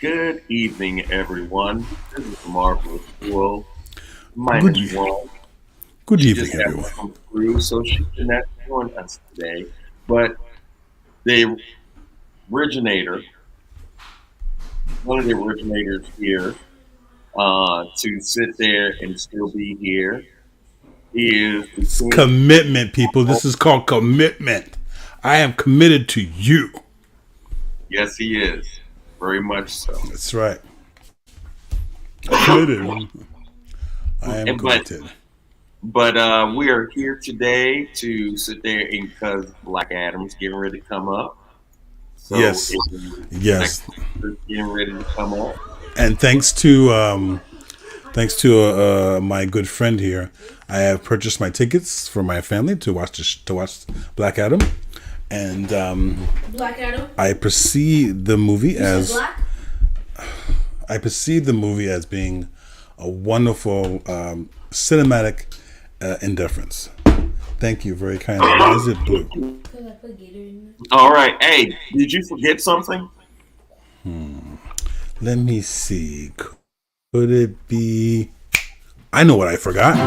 Good evening, everyone. This is Marvelous Duo, Good, minus e- one. good She evening, just had to everyone. come through, so she cannot join us today. But the originator, one of the originators here, to sit there and still be here is the It's king. commitment, people. This is called commitment. I am committed to you. Yes, he is. Very much so. That's right. Committed. I am And but committed. we are here today to sit there and because Black Adam's getting ready to come up. So Yes, if Black yes. Panther's getting ready to come up. And thanks to my good friend here, I have purchased my tickets for my family to watch to watch Black Adam, and Black Adam. I perceive the movie You said as black? I perceive the movie as being a wonderful cinematic indifference. Thank you very kindly. Why is it blue? Because I put Gator in All right. Hey, did you forget something? Let me see. Could it be? I know what I forgot. I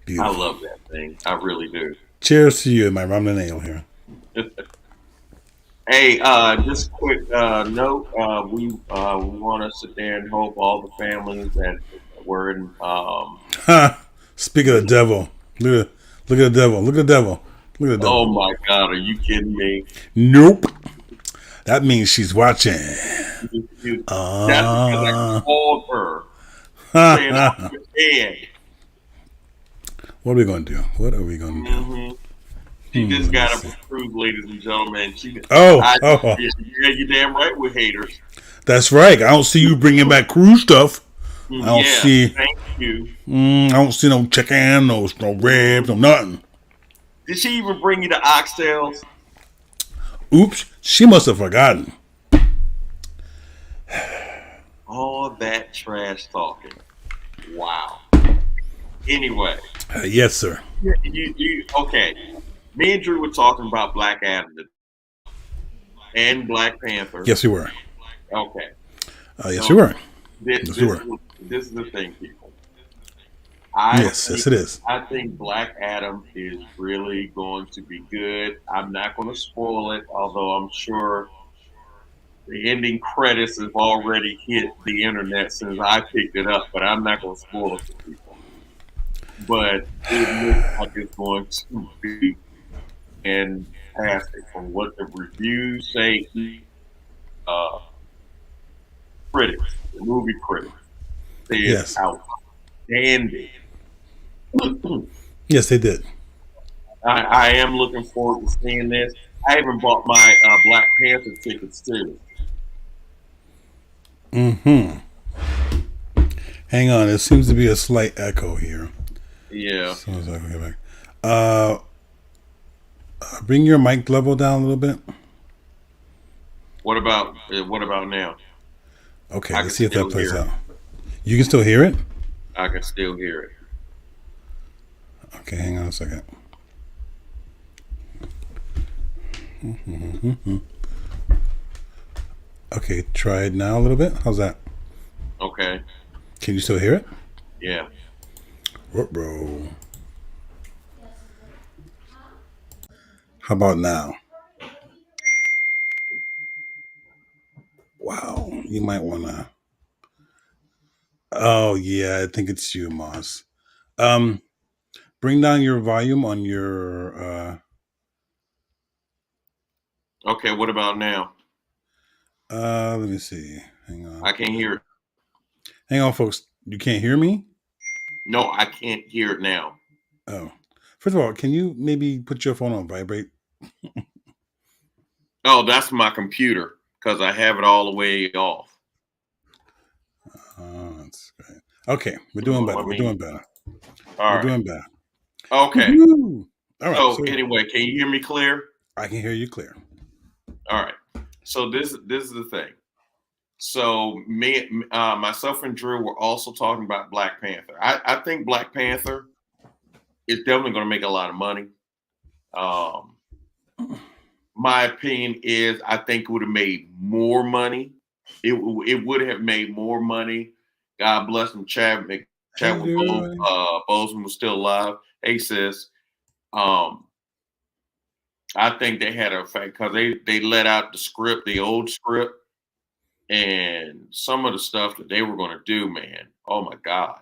Beautiful. love that thing. I really do. Cheers to you and my ramen ale here. Hey, just a quick note. We want to sit there and hope all the families that were in. Ha! Speak of the devil. Look at the devil. Look at the devil. Look at the Oh devil. my God, are you kidding me? Nope. That means she's watching. That's because I Uh, called her saying I what was dead. are we going to do? What are we going to do? hmm She just Let me got see. approved, ladies and gentlemen. Oh, I, oh, yeah, you damn right with haters. that's right. I don't see you bringing back cruise stuff. I don't Yeah, see. thank you. I don't see no chicken, no ribs, Mhm. no nothing. Did she even bring you the oxtails? Oops, she must have forgotten. All that trash talking. Wow. Anyway, Yes, sir. okay. Me and Drew were talking about Black Adam and Black Panther. Yes, we were. Okay, Yes, we so were. this Yes, we this were. is this is the thing, people. I Yes, think yes, it is. I think Black Adam is really going to be good. I'm not going to spoil it, although I'm sure the ending credits have already hit the internet since I picked it up. But I'm not going to spoil it for people. But it looks like it's going to be fantastic from what the reviews say. Uh, Critics, the movie critics, say it's Yes, outstanding. yes, they did. I am looking forward to seeing this. I even bought my Black Panther tickets too. Hmm. Hang on. There seems to be a slight echo here. Yeah. So as I go back, uh, bring your mic level down a little bit. What about now? Okay, I let's can see if that still plays hear out. it. You can still hear it. I can still hear it. Okay, hang on a second. Okay, try it now a little bit. How's that? Okay. Can you still hear it? Yeah. Bro. How about now? Wow, you might wanna. Oh yeah, I think it's you, Moss. Um, bring down your volume on your. Okay. What about now? Let me see. Hang on. I can't hear it. Hang on, folks. You can't hear me? No, I can't hear it now. Oh. First of all, can you maybe put your phone on vibrate? Oh, that's my computer because I have it all the way off. Oh, that's great. Okay, we're So doing let better. We're me. doing better. We're All right. doing better. Okay. Woohoo! All right, So so anyway, can you hear me clear? I can hear you clear. All right. So this is the thing. So myself and Drew were also talking about Black Panther. I think Black Panther it's definitely going to make a lot of money. Um, my opinion is I think it would have made more money. It would have made more money. God bless him, Hey, Chadwick everybody. Boseman was still alive. Hey sis, um, I think they had a fact because they let out the script, the old script, and some of the stuff that they were going to do, man. Oh my god.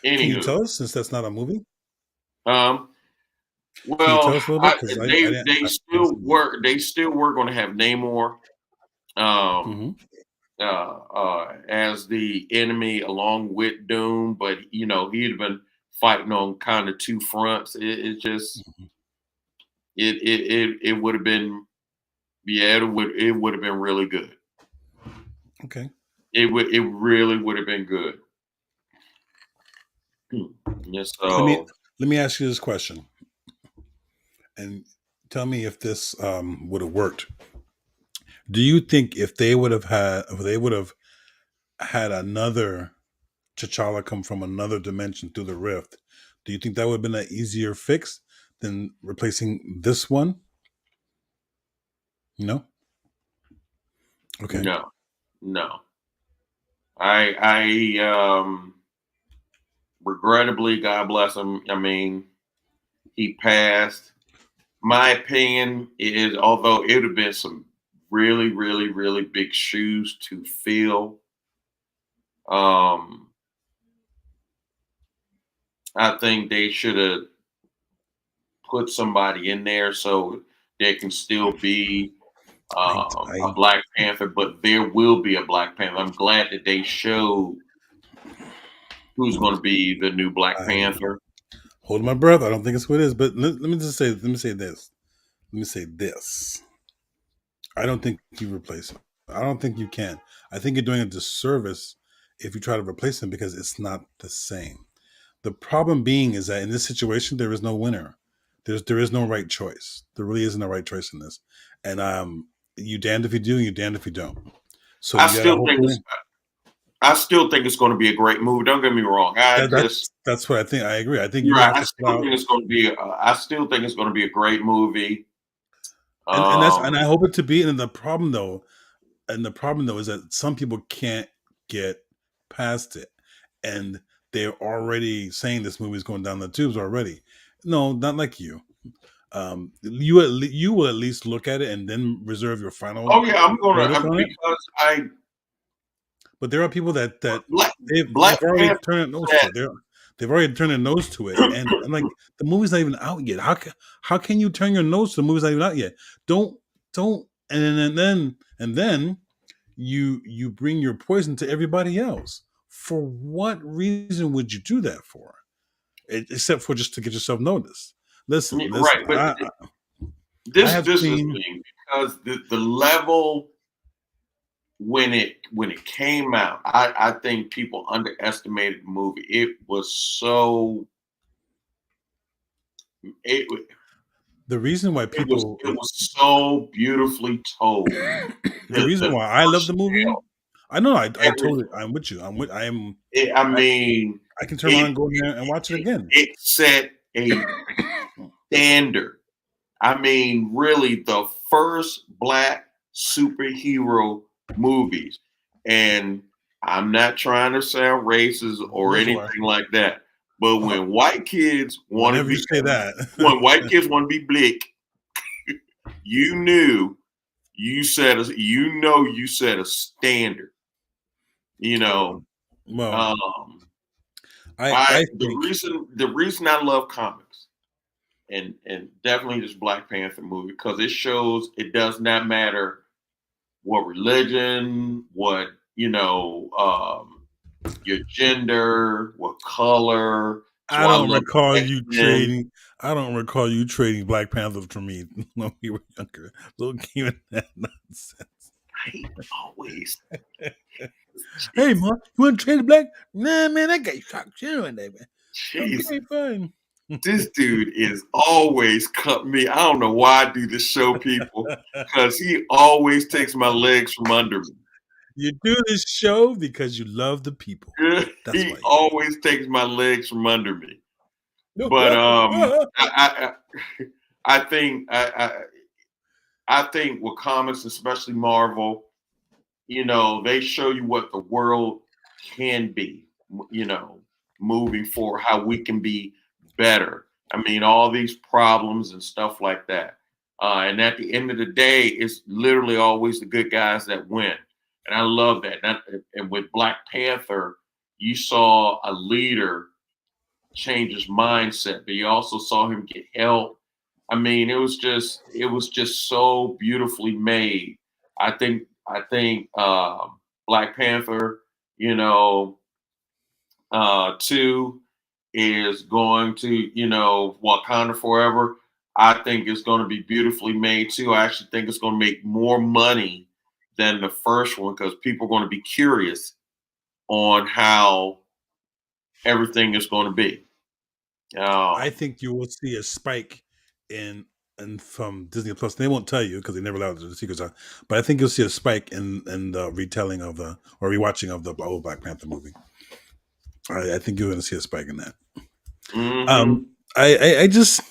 Can you Anywho, tell us, since that's not a movie? um, Can you well, tell us a little bit? Because they I didn't still see it. were going to have Namor um, Mm-hmm. as the enemy along with Doom, but he'd been fighting on kind of two fronts. It just it would have been yeah it would have been really good. Okay. It really would have been good. Yeah, Let me so let me ask you this question, and tell me if this would have worked. Do you think if they would have had another T'Challa come from another dimension through the rift, do you think that would have been an easier fix than replacing this one? No. Okay. no, no. I regrettably, God bless him. I mean, he passed. My opinion is, although it would have been some really, really, really big shoes to fill, um, I think they should have put somebody in there so there can still be a I Black Panther, but there will be a Black Panther. I'm glad that they showed who's going to be the new Black I Panther. hold my breath. I don't think it's what it is, but let me say this. Let me say this. I don't think you replace him. I don't think you can. I think you're doing a disservice if you try to replace him because it's not the same. The problem being is that in this situation there is no winner. There is no right choice. There really isn't a right choice in this. And you damned if you do, and you damned if you don't. So I you gotta still hope think for it's I still think it's going to be a great movie. Don't get me wrong. that's what I think. I agree. I think You're you're gonna right. have to put out I still think it's going to be a great movie. and I Um, hope it to be. And the problem though is that some people can't get past it, and they're already saying this movie is going down the tubes already. No, not like you. You will at least look at it and then reserve your final oh yeah, I'm gonna verdict on it. because I But there are people that Black they've Black already Panther turned their nose to said it. They've already turned their nose to it, and like the movie's not even out yet. How can you turn your nose to the movie's not even out yet? Don't don't and then you bring your poison to everybody else. For what reason would you do that for? Except for just to get yourself noticed. Listen. right, but I have this is the seen. thing because the level when it came out, I think people underestimated the movie. It was so it The reason why it was so beautifully told. the reason The why I love first the movie, tale, I know I everything. totally I'm with you. I I, mean, I can turn around it and go in there and watch it again. it set a standard. I mean, really, the first black superhero movies, and I'm not trying to sound racist or Go for it. anything like that, but when white kids want to Whenever you be, say when that. white kids want to be black, you knew you set a standard. You know, Well, um, I think the reason I love comics and definitely this Black Panther movie because it shows it does not matter what religion, what your gender, what color. That's I why I don't love recall X you Men. trading. I don't recall you trading Black Panther for me when we were younger. Don't give me that nonsense. I always, Hey, man, you want to trade the Black? Nah, man, that guy sucks. You know that, man. jeez, Okay, fine. this dude is always cut me. I don't know why I do this show, people, because he always takes my legs from under You do this show because you love the people. me. That's He why you do it. always takes my legs from under me. but I think I think with comics, especially Marvel, they show you what the world can be, you know, moving forward, how we can be better. I mean, all these problems and stuff like that. And at the end of the day, it's literally always the good guys that win. And I love that. And with Black Panther, you saw a leader change his mindset, but you also saw him get help. I mean, it was just so beautifully made. I think Black Panther, you know, two is going to, Wakanda Forever. I think it's going to be beautifully made too. I actually think it's going to make more money than the first one because people are going to be curious on how everything is going to be. I Um, think you will see a spike in and from Disney Plus. They won't tell you because they never allow the secrets out. But I think you'll see a spike in the retelling of the or rewatching of the old Black Panther movie. I think you're going to see a spike in that. mhm. Um, I just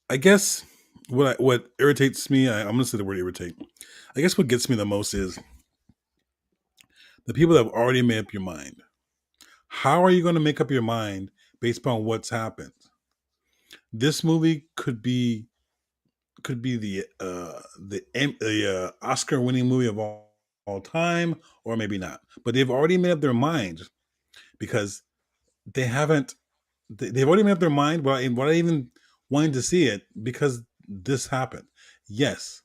I guess what irritates me. I'm going to say the word irritate. I guess what gets me the most is the people that have already made up your mind. How are you going to make up your mind based upon what's happened? This movie could be the Oscar winning movie of all time, or maybe not. But they've already made up their mind because they haven't. They've already made up their mind without even wanting to see it because this happened. Yes,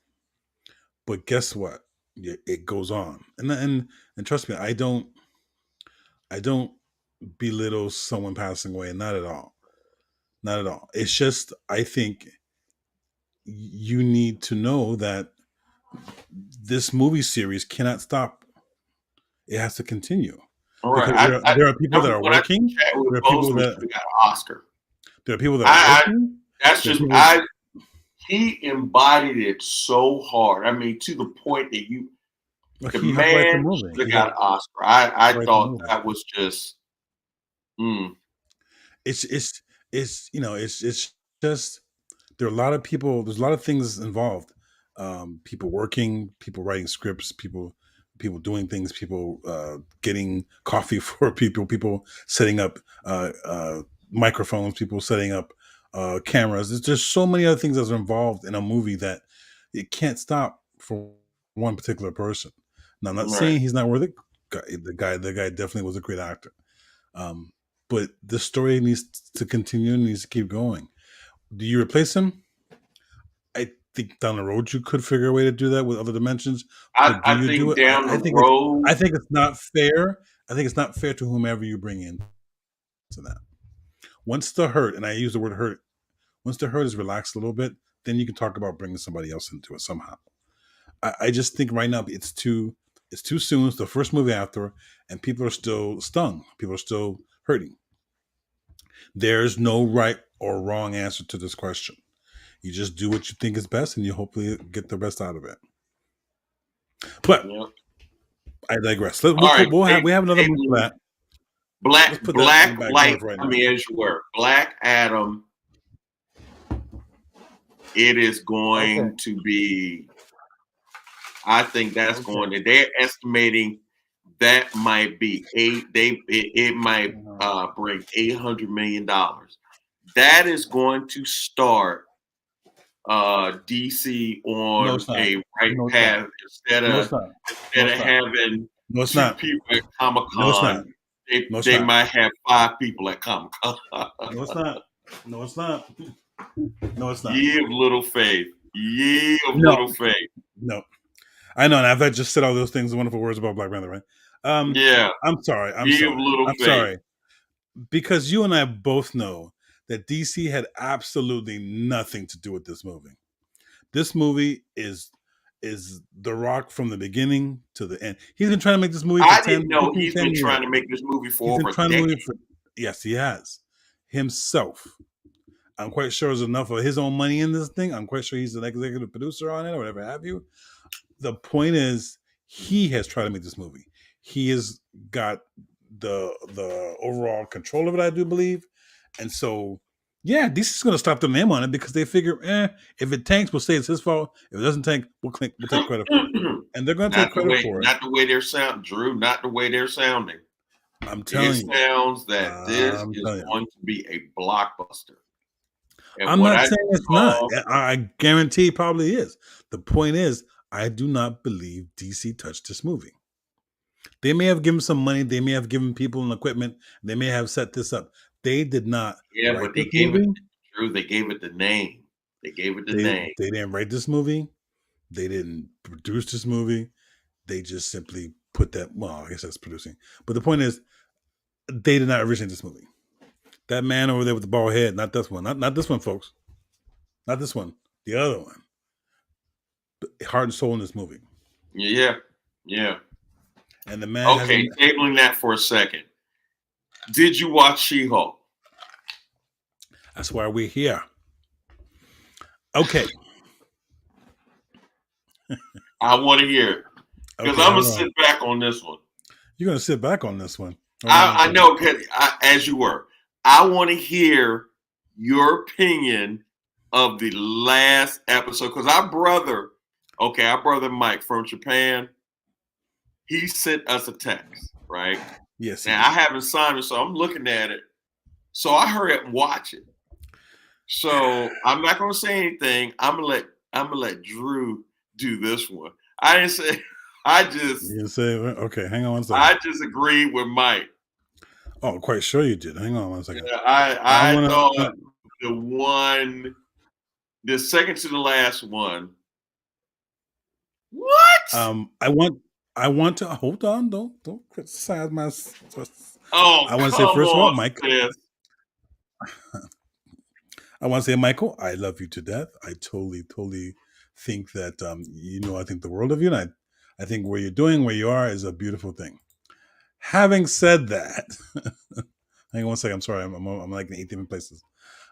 but guess what? It goes on, and trust me, I don't belittle someone passing away. Not at all. Not at all. It's just I think you need to know that this movie series cannot stop. It has to continue All right. because there are people that Number are one, I think working. Chadwick There are people Boseman that should have got an Oscar. there are people that are I, I working. that's There are just people. I he embodied it so hard. I mean, to the point that Well, the he helped write the man movie. should have He got helped an Oscar. I write the thought movie. that was just mm, It's just there are a lot of people. There's a lot of things involved. People working, people writing scripts, people doing things, people getting coffee for people setting up microphones, people setting up cameras. There's just so many other things that are involved in a movie that it can't stop for one particular person. Now, I'm not right. saying he's not worth it. The guy definitely was a great actor. Um, but the story needs to continue and needs to keep going. Do you replace him? I think down the road you could figure a way to do that with other dimensions. But do I you do think it? down the I think it's road, I think it's not fair. I think it's not fair to whomever you bring in to that. Once the hurt, and I use the word hurt, once the hurt is relaxed a little bit, then you can talk about bringing somebody else into it somehow. I just think right now it's too soon. It's the first movie after, and people are still stung. People are still hurting. There's no right or wrong answer to this question. You just do what you think is best, and you hopefully get the best out of it. But yeah. I digress. All right. We have another Hey, month for that. Let's put that on the Black back burner Light. for right I now. mean, as you were, Black Adam. It is Okay. going to be. I think that's Okay. going to. They're estimating that might be eight. It might Uh-huh. bring $800 million. That is going to start DC No, on it's not. a right No, it's not. path instead No, of it's not. No, instead it's of not. having No, it's two not. people at Comic No, it's not. Con. They No, it's they not. might have five people at Comic Con. No, it's not. No, it's not. No, it's not. Ye of little faith. Ye of No, little faith. no. I know, and I've just said all those things, wonderful words about Black Panther, right? Um, Yeah. I'm sorry. I'm Ye of sorry. little I'm faith. sorry. Because you and I both know that DC had absolutely nothing to do with this movie. This movie is The Rock from the beginning to the end. He's been trying to make this movie for I 10, didn't know 15, he's 10 been trying years. to make this movie for He's been over a trying to decade. movie for yes, he has. Himself. I'm quite sure there's enough of his own money in this thing. I'm quite sure he's an executive producer on it or whatever have you. The point is, he has tried to make this movie. He has got the overall control of it, I do believe, And so, yeah, DC's going to stop the name on it because they figure, if it tanks, we'll say it's his fault. If it doesn't tank, we'll take credit for it, and they're going to take credit for it. Not the way they're sound, Drew. Not the way they're sounding. I'm It telling you. sounds that this I'm is telling you. going to be a blockbuster. And I'm what not I saying just it's not. saw, I guarantee it probably is. The point is, I do not believe DC touched this movie. They may have given some money. They may have given people and equipment. They may have set this up. They did not yeah, write but they this gave it, movie. Drew. They gave it the name. They gave it the They name. they didn't write this movie. They didn't produce this movie. They just simply put that. Well, I guess that's producing. But the point is, they did not originate this movie. That man over there with the bald head, not this one, not this one, folks, not this one, the other one, heart and soul in this movie. Yeah, yeah. And the man hasn't. Okay, tabling that for a second. Did you watch She-Hulk? That's why we're here. Okay, I want to hear it because okay, I'm gonna hold on. sit back on this one. You're gonna sit back on this one. Hold on one I second. know, as you were. I want to hear your opinion of the last episode because our brother Mike from Japan, he sent us a text, right? Yes, he Now did. I haven't signed it, so I'm looking at it. So I hurry up and watch it. So I'm not gonna say anything. I'm gonna let Drew do this one. I didn't say I just You say okay. Hang on one second. I just agreed with Mike. Oh, quite sure you did. Hang on one second. Yeah, I I want thought to. the second to the last one. What? I want to hold on. Don't criticize my. Oh, I want to say come first of all, on, Mike. sis. I want to say, Michael, I love you to death. I totally think that I think the world of you, and I think where you're doing, where you are, is a beautiful thing. Having said that, hang on one second. I'm sorry, I'm like in 8 different places.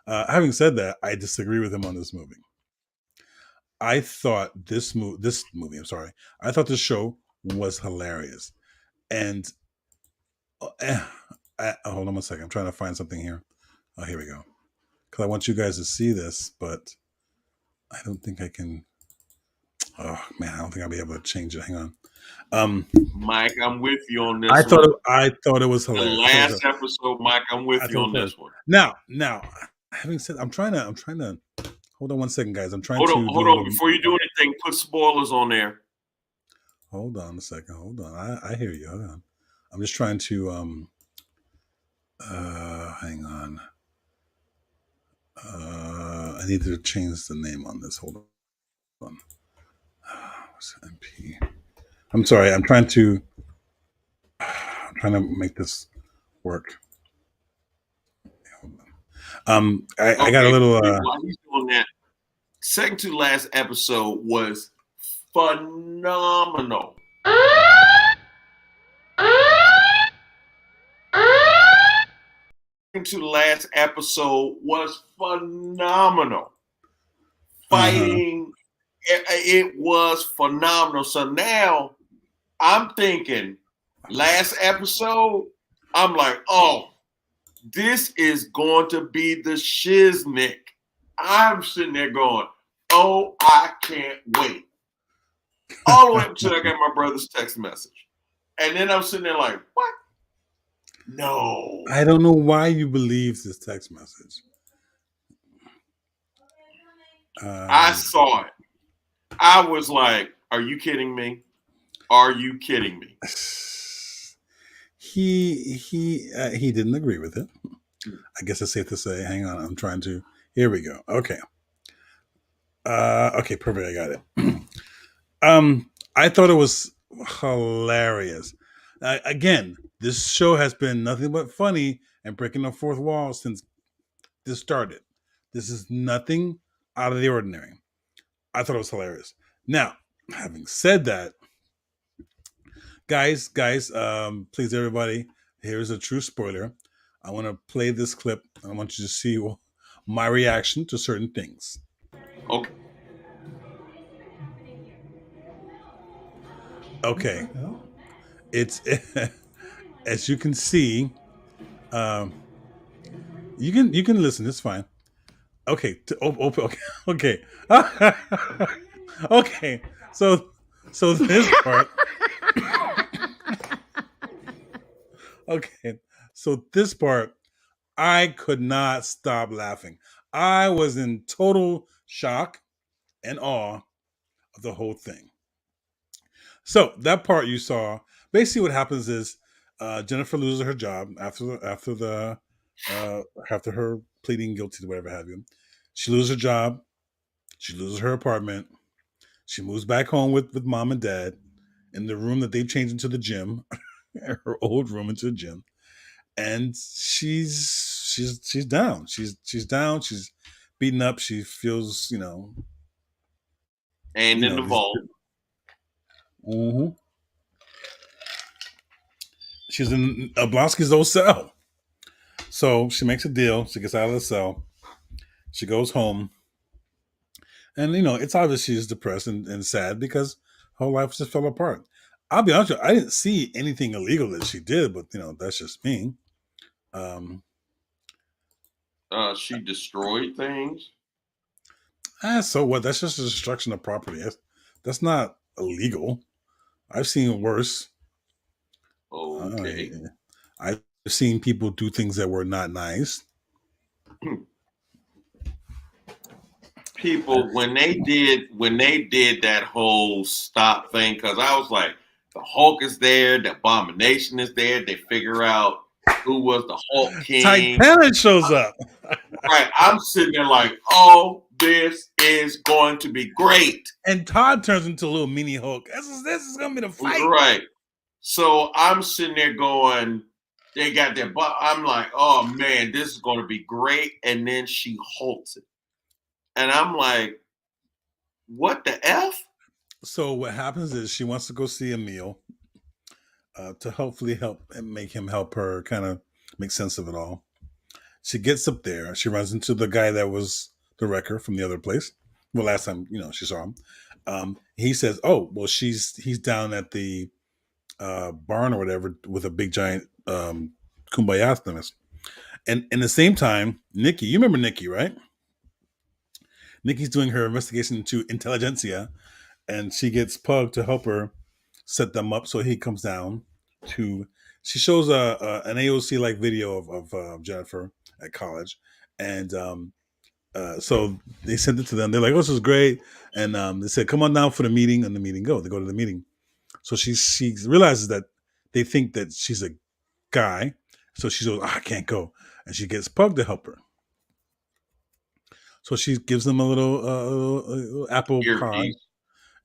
Having said that, I disagree with him on this movie. I thought this movie. I'm sorry. I thought this show was hilarious, and hold on one second. I'm trying to find something here. Oh, here we go. Because I want you guys to see this, but I don't think I can. Oh man, I don't think I'll be able to change it. Hang on. Um, Mike, I'm with you on this one. I thought it was The hilarious. last episode, Mike, I'm with I you thought on it was this one. now. Having said, I'm trying to hold on one second, guys. I'm trying to do Hold a on. little. Before you do anything, put spoilers on there. Hold on a second. Hold on. I hear you. Hold on. I'm just trying to hang on. I need to change the name on this. Hold on. What's MP? I'm sorry. I'm trying to make this work. I got a Okay, little. while he's doing that, second to last episode was phenomenal. Second to last episode was phenomenal. Uh-huh. Fighting, it was phenomenal. So now I'm thinking, last episode, I'm like, oh, this is going to be the shiznick. I'm sitting there going, oh, I can't wait. All the way up until I got my brother's text message. And then I'm sitting there like, what? No. I don't know why you believe this text message. I Um, saw it. I was like, are you kidding me? Are you kidding me? he didn't agree with it. I guess it's safe to say. Hang on, I'm trying to. Here we go. Okay. Okay, perfect. I got it. I thought it was hilarious. Again, this show has been nothing but funny and breaking the fourth wall since this started. This is nothing out of the ordinary. I thought it was hilarious. Now, having said that, guys, please everybody, here's a true spoiler. I want to play this clip. I want you to see my reaction to certain things. Okay. Okay, it's as you can see. You can listen. It's fine. Okay. Okay. Okay. Okay. So this part. Okay. So this part, I could not stop laughing. I was in total shock and awe of the whole thing. So that part you saw, basically what happens is Jennifer loses her job uh, after her pleading guilty to whatever have you. She loses her job. She loses her apartment. She moves back home with mom and dad in the room that they've changed into the gym, her old room into the gym, and she's down. She's down. She's beaten up. She feels And in the these. vault, Mhm. She's in Oblonsky's old cell. So she makes a deal. She gets out of the cell. She goes home, and it's obvious she's depressed and sad because her life just fell apart. I'll be honest with you, I didn't see anything illegal that she did, but that's just me. Um, she destroyed things. so what? That's just a destruction of property. That's not illegal. I've seen worse. Uh, Okay. I've seen people do things that were not nice. People when they did that whole stop thing, because I was like, the Hulk is there, the Abomination is there. They figure out who was the Hulk King. Titanic shows up, Right. I'm sitting there like, oh, this is going to be great. and Todd turns into a little mini Hulk. This is gonna be the fight. Right. So I'm sitting there going, they got their butt. I'm like, oh man, this is going to be great. And then she halts it. And I'm like, what the F? So what happens is she wants to go see Emil to hopefully help and make him help her kind of make sense of it all. She gets up there. She runs into the guy that was the wrecker from the other place. Well, last time she saw him, he says, "Oh, well, he's down at the barn or whatever with a big giant kumbaya thermos." And in the same time, Nikki, you remember Nikki, right? Nikki's doing her investigation into intelligentsia, and she gets Pug to help her set them up. So he comes down to. She shows an AOC like video of Jennifer at college, and so they sent it to them. They're like, "Oh, this is great," and they said, "Come on down for the meeting." And the meeting go. They go to the meeting. So she realizes that they think that she's a guy. So she goes, I can't go, and she gets Pug to help her. So she gives them a little apple pod Earpiece.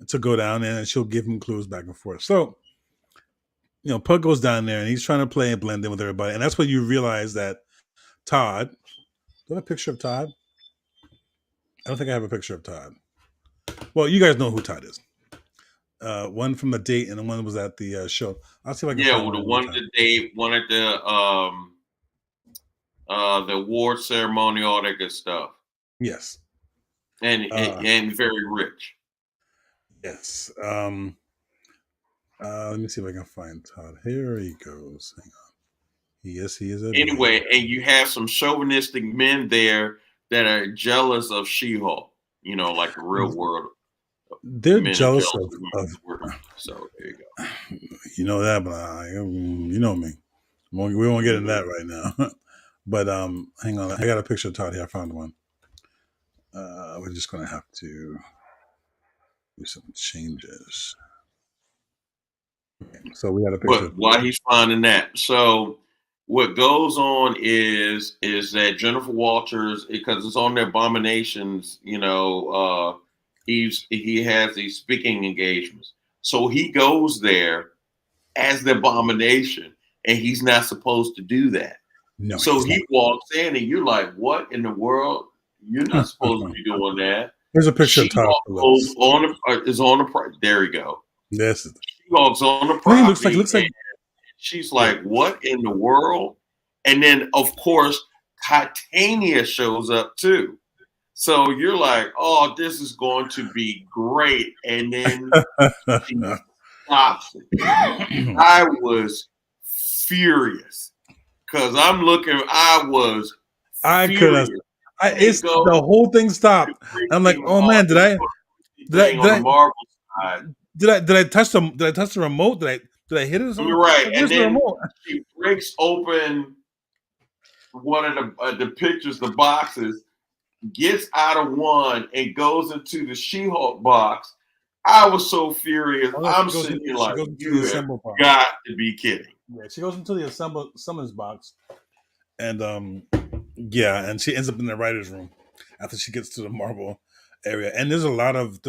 to go down, and she'll give him clues back and forth. So Pug goes down there, and he's trying to play and blend in with everybody, and that's when you realize that Todd. Do I have a picture of Todd? I don't think I have a picture of Todd. Well, you guys know who Todd is. One from the date, and the one was at the show. I'll see if I can Yeah, find well, one the more one time. that they wanted the award ceremony, all that good stuff. Yes. And Uh, and very rich. yes. Let me see if I can find Todd. Here he goes. Hang on. Yes, he is a Anyway, male. and you have some chauvinistic men there that are jealous of She-Hulk, like the real world They're men are jealous jealous of women. of So there you go. that, but you know me. We won't get into Mhm. that right now. But hang on, I got a picture of Todd here. I found one. We're just gonna have to do some changes. So we got a picture But of while he's finding that, so what goes on is that Jennifer Walters, because it's on the Abominations, he has these speaking engagements. So he goes there as the Abomination, and he's not supposed to do that. no, So he's not. he walks in, and you're like, "What in the world? You're not supposed to be doing that." Here's a picture of She Todd goes Phillips. on is on the. There we go. This is. She walks on the I think it looks like. It property, looks and like. she's Yeah. like, "What in the world?" And then, of course, Titania shows up too. So you're like, "Oh, this is going to be great." And then she stops it. I was furious because I'm looking. I was I could have. furious. I And they it's go the whole thing to stopped. I'm like, freaking oh on man, the Pussy thing did on the I Marvel side. did I touch the remote? Did I hit it or something? You're right. Like, And where's the then remote? she breaks open one of the pictures, the boxes, gets out of one and goes into the She-Hulk box. I was so furious. Oh no, I'm sitting here she like, goes into the you have assemble box. got to be kidding. Yeah, she goes into the assemble summons box, and yeah, and she ends up in the writers' room after she gets to the Marvel area. And there's a lot of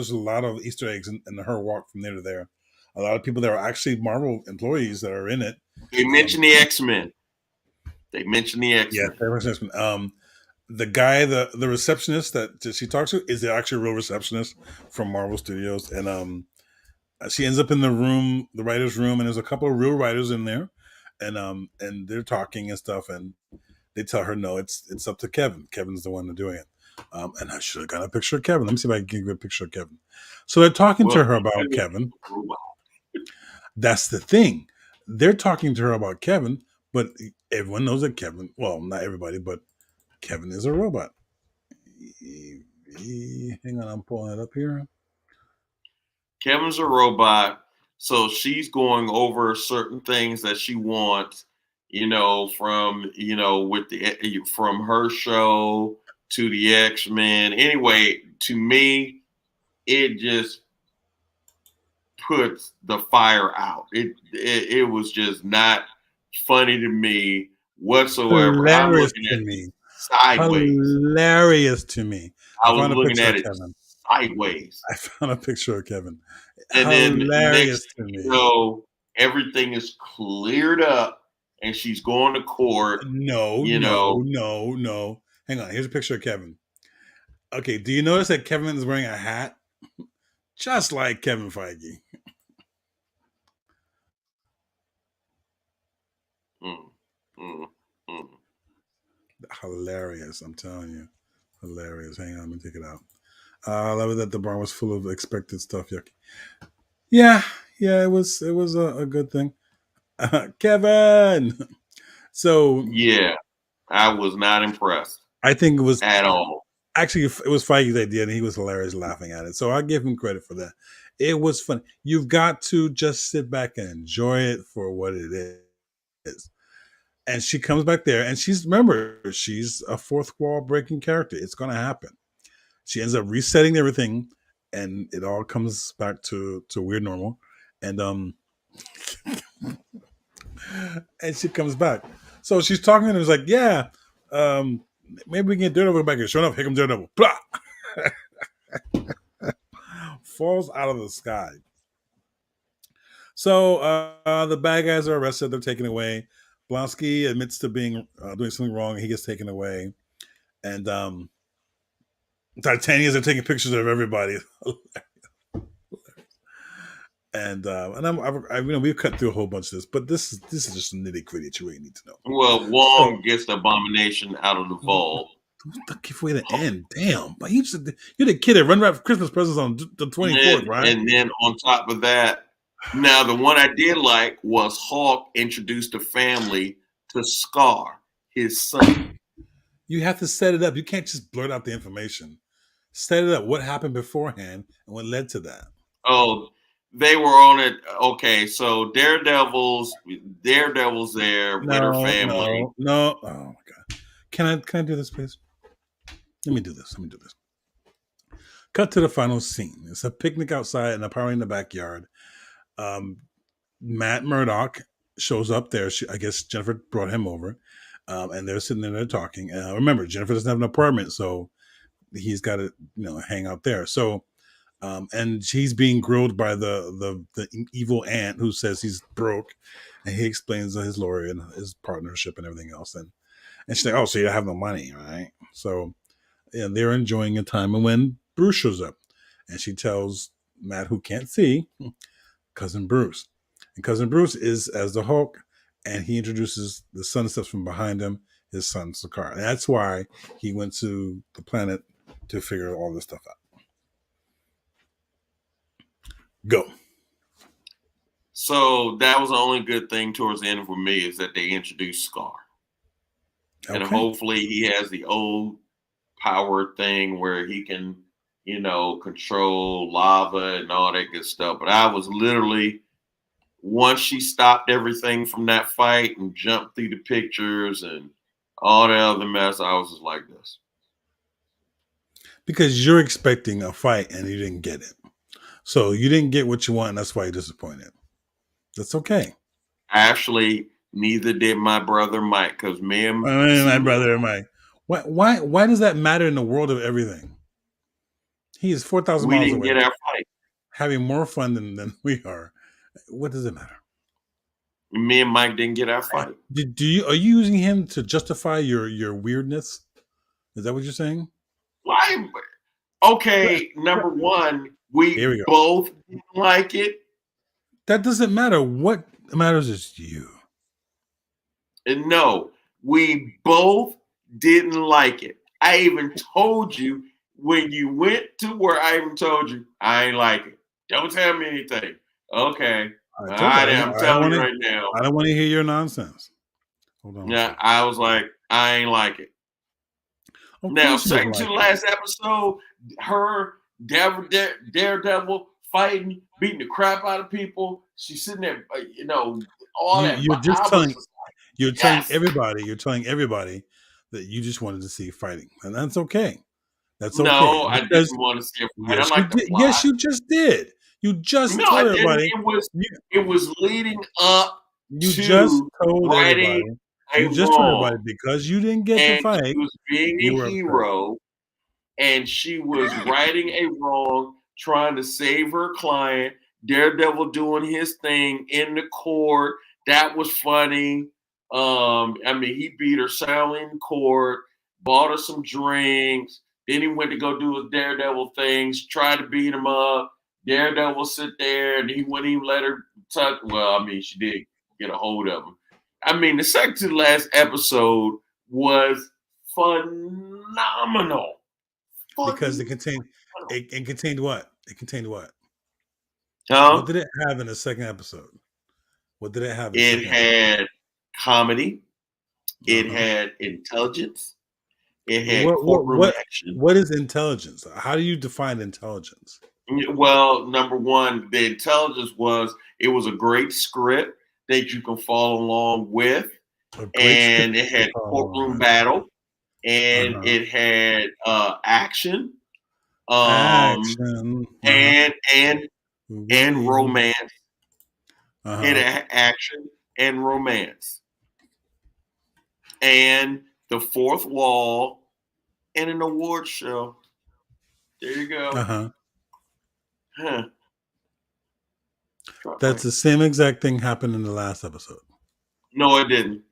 Easter eggs in her walk from there to there. A lot of people that are actually Marvel employees that are in it. They Um, mentioned the X-Men. They mentioned the yeah, X-Men. the guy, the receptionist that she talks to is the actual real receptionist from Marvel Studios, and she ends up in the room, the writers' room, and there's a couple of real writers in there, and they're talking and stuff, and they tell her no, it's up to Kevin. Kevin's the one doing it. And I should have got a picture of Kevin. Let me see if I can give you a picture of Kevin. So they're talking Well, to her I about mean, Kevin. a robot. That's the thing. They're talking to her about Kevin, but everyone knows that Kevin. Well, not everybody, but Kevin is a robot. Hang on, I'm pulling it up here. Kevin's a robot, so she's going over certain things that she wants, from with from her show to the X-Men. Anyway, to me, it just puts the fire out. It was just not funny to me whatsoever. I'm Hilarious looking to at it me. sideways. Hilarious to me. I I was found a looking picture at of it Kevin. sideways. I found a picture of Kevin. And then Hilarious next to thing you me. know, everything is cleared up and she's going to court, No, you no, know. no, no. Hang on. Here's a picture of Kevin. Okay, do you notice that Kevin is wearing a hat just like Kevin Feige? Mm, mm, mm. Hilarious, I'm telling you. Hilarious. Hang on, let me take it out. I love it that the bar was full of expected stuff. Yucky. Yeah, yeah, it was a good thing. Kevin. So Yeah, I was not impressed I think it was at all. actually it was Feige's idea, and he was hilarious laughing at it. So I give him credit for that. It was fun. You've got to just sit back and enjoy it for what it is. And she comes back there, and she's a fourth wall breaking character. It's going to happen. She ends up resetting everything, and it all comes back to weird normal. And and she comes back. So she's talking and it's like, yeah, um, maybe we can get Daredevil back here. Sure enough, here comes Daredevil. Blah! Falls out of the sky. So the bad guys are arrested. They're taken away. Blonsky admits to being doing something wrong. He gets taken away, and Titanians are taking pictures of everybody. And we've cut through a whole bunch of this, but this is just some nitty gritty that you really need to know. Well, So Wong gets the abomination out of the vault. don't give away the end. Damn, but you're the kid that run around for Christmas presents on the And 24th, then, right? and then on top of that, now the one I did like was Hawk introduced the family to Scar, his son. You have to set it up. You can't just blurt out the information. Set it up. What happened beforehand and what led to that? Oh, they were on it. Okay, so Daredevil's there with her No, family. no, no. Oh my god. Can I do this, please? Let me do this. Cut to the final scene. It's a picnic outside and a party in the backyard. Um, Matt Murdock shows up there. I guess Jennifer brought him over, and they're sitting there talking. Remember, Jennifer doesn't have an apartment, so he's got to hang out there. So, and he's being grilled by the evil aunt who says he's broke, and he explains his lawyer and his partnership and everything else. And she's like, "Oh, so you have no money, right?" So, yeah, they're enjoying a time, and when Bruce shows up, and she tells Matt, who can't see, cousin Bruce. And cousin Bruce is as the Hulk, and he introduces the son steps from behind him, his son Sakaar. And that's why he went to the planet to figure all this stuff out. Go. So that was the only good thing towards the end for me is that they introduced Scar. and Okay. hopefully he has the old power thing where he can, control lava and all that good stuff. But I was literally once she stopped everything from that fight and jumped through the pictures and all the other mess, I was just like this. Because you're expecting a fight and you didn't get it. So you didn't get what you want, and that's why you're disappointed. That's okay. Actually, neither did my brother Mike because me and My see brother, my why does that matter in the world of everything? He is 4,000 we miles didn't away, get our fight. having more fun than we are. What does it matter? Me and Mike didn't get our fight. Do you are you using him to justify your weirdness? Is that what you're saying? Why? What, Okay, what? number one, Here we we go. both didn't like it. That doesn't matter. What matters is you. And no, we both didn't like it. I even told you when you went to where I even told you I ain't like it. Don't tell me anything. Okay. I All told you right, I'm I don't telling want you to. right now. I don't want to hear your nonsense. Hold on a Yeah, second. I was like, I ain't like it. Of Now, course you didn't second to like the it. last episode, her Daredevil fighting, beating the crap out of people. She's sitting there, all that. You're just I was telling just like, you're telling yes. everybody you're telling everybody that you just wanted to see fighting, and that's okay. That's okay No, I didn't because want to see a fight. I yes, you like the did. plot. Yes, you just did. You just No, told I didn't. everybody. You, It was leading up you just to told everybody. righting a You just told everybody wrong, because you didn't get the and fight. she was being a You were upset. hero, and she was righting a wrong, trying to save her client. Daredevil doing his thing in the court. That was funny. I mean, he beat her soundly in court, bought her some drinks. Then he went to go do his Daredevil things, tried to beat him up. Daredevil sit there, and he wouldn't even let her touch. Well, I mean, she did get a hold of him. I mean, the second to last episode was phenomenal. Because Phenomenal. it contained what? It contained what? What Huh? did it have in the second episode? What did it have in the It second episode? had comedy. Uh It huh. had intelligence. It had What what courtroom what action. what is intelligence? How do you define intelligence? Well, number one, the intelligence was it was a great script that you can follow along with, A great script and it to had follow along courtroom with. battle, Uh and huh. it had action, um, Action. Uh huh. and Uh romance. It huh. had action and romance, and the fourth wall, and an award show. There you Uh go. huh. Huh. Drop That's mic. the same exact thing happened in the last episode. No, it didn't.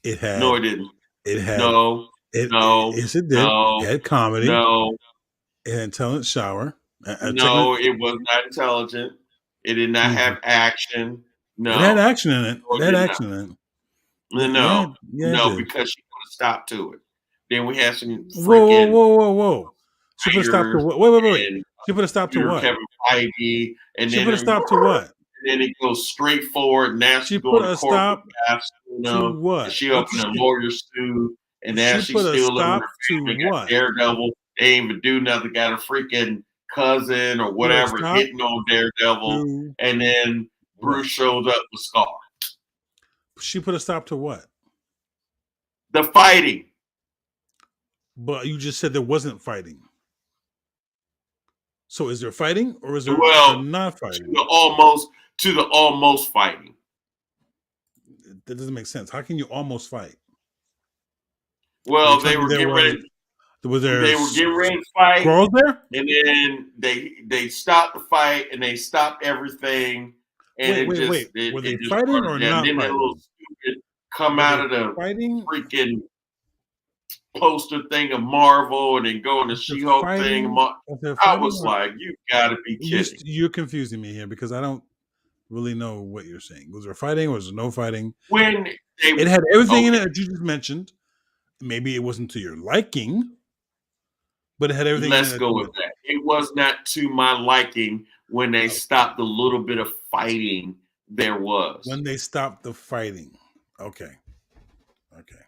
It No, had it didn't. it had No, no, yes it did. It no, had comedy. no, It had intelligent shower. no. It was not intelligent. It did not Mhm. have action. It had No, action in it. no, It it had did not. action in it. No, Yeah, it no, did. because she put a stop to it. Then we had some Whoa, whoa, freaking whoa, whoa, whoa! She put a stop to writers what? Wait! and She put a stop to Peter what? Kevin Feige, and She then put a stop to what? it goes straight forward. Now She she's put going to a court with stop to and what? she What opened did a she? lawyer suit, and now She she's put a still living with stop her to family. Got what? Daredevil. They ain't even do nothing. Got a freaking cousin or Put a whatever stop hitting on Daredevil, to and then Bruce what? shows up with Scar. She put a stop to what? The fighting. But you just said there wasn't fighting. So is there fighting or is there Well, not to fighting? the almost fighting. That doesn't make sense. How can you almost fight? Are you Well, telling me they were getting ready to fight, squirrels there? and then they stopped the fight and they stopped everything, and Wait. Were they it just fighting started or down. not Then that little fighting? stupid come Were out they of the fighting? freaking poster thing of Marvel and then go in the Is there She-Hulk thing. fighting? Is there I fighting was or like, you got to be kidding. you're confusing me here because I don't really know what you're saying. Was there fighting or was there no fighting? When It they had everything in okay, it that you just mentioned. Maybe it wasn't to your liking, but it had everything in it let's that go you with mentioned. that. It was not to my liking when they Okay. stopped the little bit of fighting there was. When they stopped the fighting. Okay. Okay.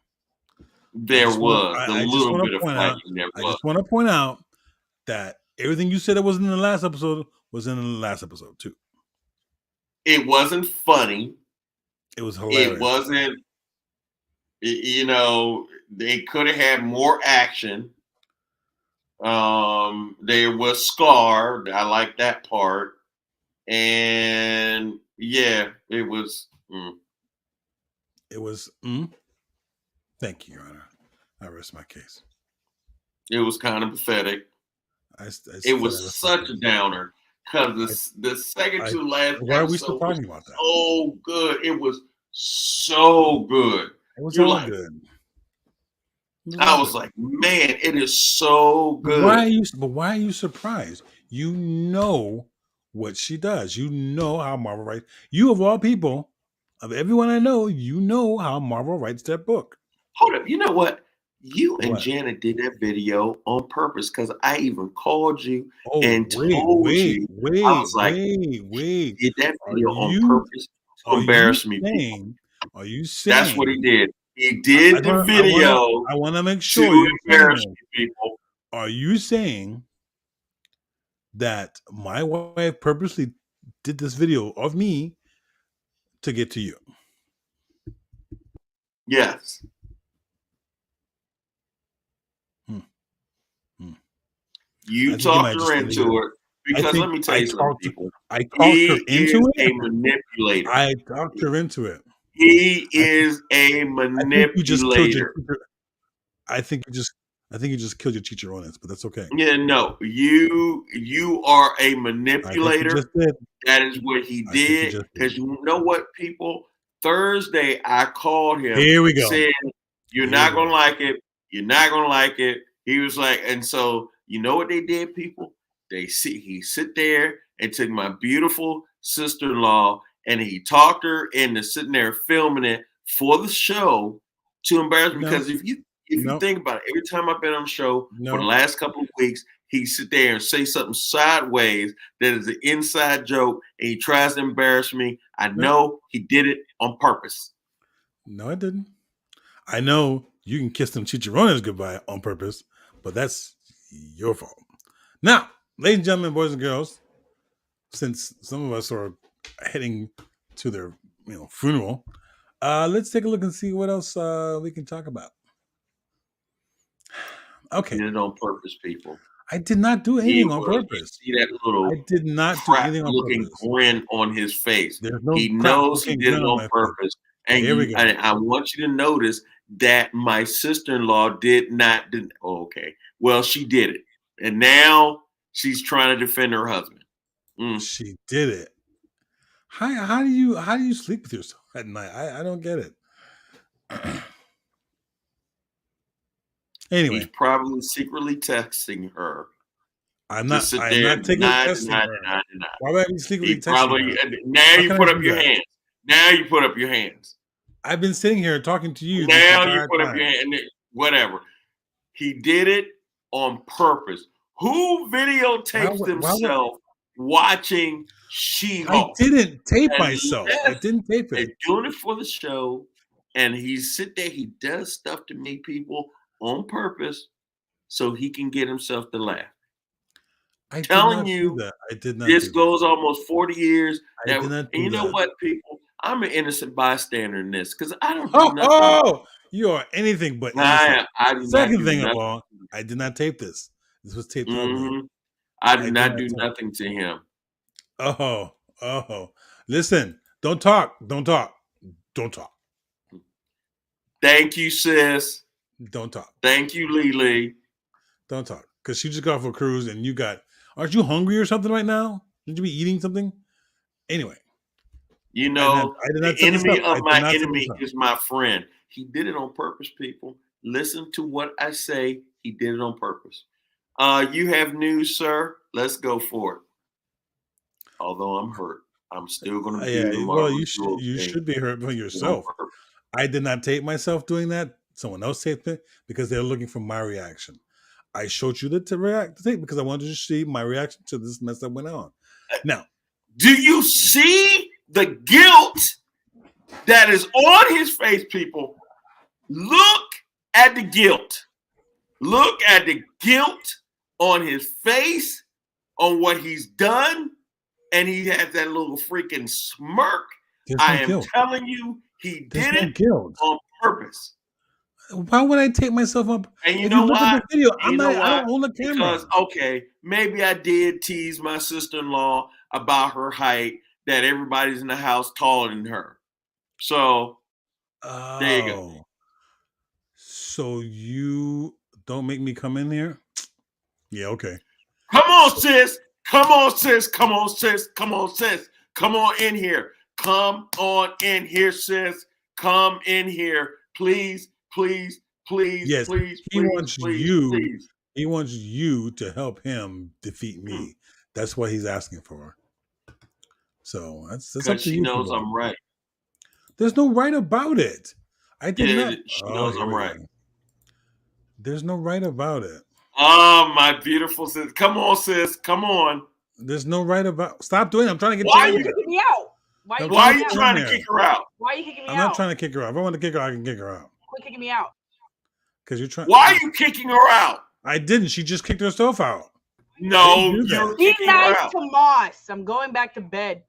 There was a I just little want bit to of point out. flashing. There I was. just want to point out that everything you said that wasn't in the last episode was in the last episode too. It wasn't funny. It was It hilarious. wasn't. You know, they could have had more action. There was Scar. I like that part. And yeah, it was. It was. Thank you, Your Honor. I rest my case. It was kind of pathetic. I It said I was rest my such a case. downer because the second I, to last why are we still episode was talking about that? so good. It was so good. It was You're all like, good. It was all I was good. like, man, it is so But why good. are you? But why are you surprised? You know what she does. You know how Marvel writes. You of all people, of everyone I know, you know how Marvel writes that book. Hold up. You know what? You and What? Janet did that video on purpose because I even called you Oh, and told you. I was like, wait. he did that Are video on you purpose to are you embarrass me, people. saying? Are you That's what he saying? did. He I did the want video I wanna make sure to you're saying embarrass this. me, people. Are you saying that my wife purposely did this video of me to get to you? Yes. Hmm. Hmm. You I think you talked might her just end into it. it because let me tell you something, people. I talked her He into is it. a manipulator. I talked her into it. He I think is a I think you just killed your manipulator. teacher. I think you just killed your teacher on this, but that's okay. Yeah, no, you are a I think you just manipulator. did. That is what he I think you did. just did. Because you know what, people? Thursday, I called him, Here we go. said, "You're Here not we gonna go. like it. You're not gonna like it." He was like, and so you know what they did, people? He sit there and took my beautiful sister-in-law and he talked her into sitting there filming it for the show to embarrass me. No, Because if you no, think about it, every time I've been on the show for the no, last couple of weeks, he sit there and say something sideways that is an inside joke, and he tries to embarrass me. I no, know he did it on purpose. no, I didn't. I know you can kiss them chicharrones goodbye on purpose, but that's your fault. Now, ladies and gentlemen, boys and girls, since some of us are heading to their funeral, let's take a look and see what else we can talk about. He Okay, did it on purpose, people. I did not do He anything on was, purpose. you see that I little did not do crap anything on looking purpose. grin on his face. There's no He crap knows he looking did grin it on on my face. purpose. And Here we you go. and I want you to notice that my sister-in-law did not okay. Well, she did it. And now she's trying to defend her husband. She did it. How do you sleep with yourself at night? I don't get it. He's Anyway, probably secretly texting her I'm to not. sit I am there not and secretly deny, texting deny, her. deny, deny. Why would I be secretly He texting probably her? now How you can I put up do your that? hands. Now you put up your hands. I've been sitting here talking to you this Now you entire put up your time. hand. Whatever. He did it on purpose. Who videotapes Why would themselves watching I She-Hulk didn't tape myself? I unless didn't tape they're it. doing it for the show? And he sit there, he does stuff to me, people, on purpose so he can get himself to laugh. I did Telling not do you, that. I did not this do that. goes almost 40 years. I That, did not and do you know that. what, people? I'm an innocent bystander in this because I don't do Oh, nothing wrong. oh, you are anything but innocent. I do not Second do thing of nothing. all, I did not tape this. This was taped of me. Mm-hmm. I I do did not not do tape. nothing to him. Oh. Listen, don't talk. Don't talk. Don't talk. Thank you, sis. Don't talk. Thank you, Lily. Don't talk. Because she just got off a cruise and you got. Aren't you hungry or something right now? Should you be eating something? Anyway, You I know, did the not set this enemy up. of I did my not set this enemy up. is my friend. He did it on purpose, people. Listen to what I say. He did it on purpose. You have news, sir. Let's go for it. Although I'm hurt, I'm still going to Yeah, do the well, Marvel Jewels you thing. should be hurt for On yourself. purpose. I did not tape myself doing that. Someone else taped it because they're looking for my reaction. I showed you the tape because I wanted to see my reaction to this mess that went on. Now, do you see the guilt that is on his face, people? Look at the guilt. Look at the guilt on his face on what he's done, and he has that little freaking smirk. There's I no am guilt. telling you, he There's did no it guilt. on purpose. Why would I take myself up? And you If you know look at why? the video, And you know I why? don't own the camera. Because okay, maybe I did tease my sister-in-law about her height, that everybody's in the house taller than her. So there you go. Oh, so you don't make me come in here? Yeah, okay. Come on, sis. Come on, sis. Come on, sis. Come on, sis. Come on in here. Come on in here, sis. Come in here. Please, please, please, Yes, please, he please, wants please, you. please. He wants you to help him defeat Hmm. me. That's what he's asking for. So that's up Because to she you, knows Fabo. I'm right. There's no right about it. I did Yeah, not. she Oh, knows here I'm we right. go. There's no right about it. Oh, my beautiful sis. Come on, sis. Come on. There's no right about. Stop doing it. I'm trying to get Why you Why are in are you you there. kicking me out? Why are I'm you why trying are to kicking you me get out? you in trying to there. kick her out? Why are you kicking me I'm not out? trying to kick her out. If I want to kick her out, I can kick her out. Quit kicking me out. Because you're trying. Why are you kicking her out? I didn't. She just kicked herself out. I didn't No, do you're that. Be kicking her nice out. to Moss. I'm going back to bed.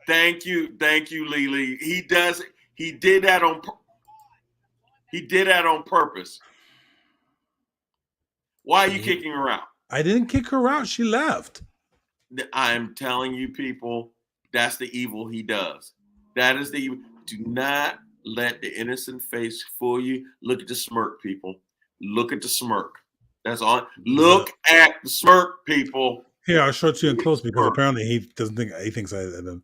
Thank you, Lily. He does. He did that on. He did that on purpose. Why are you He- kicking her out? I didn't kick her out. She left. I'm telling you, people, that's the evil he does. That is the evil. Do not let the innocent face fool you. Look at the smirk, people. Look at the smirk. That's all. The Look at the smirk, people. Here, I'll show it to you in Look at close the because smirk. apparently he doesn't think he thinks I did.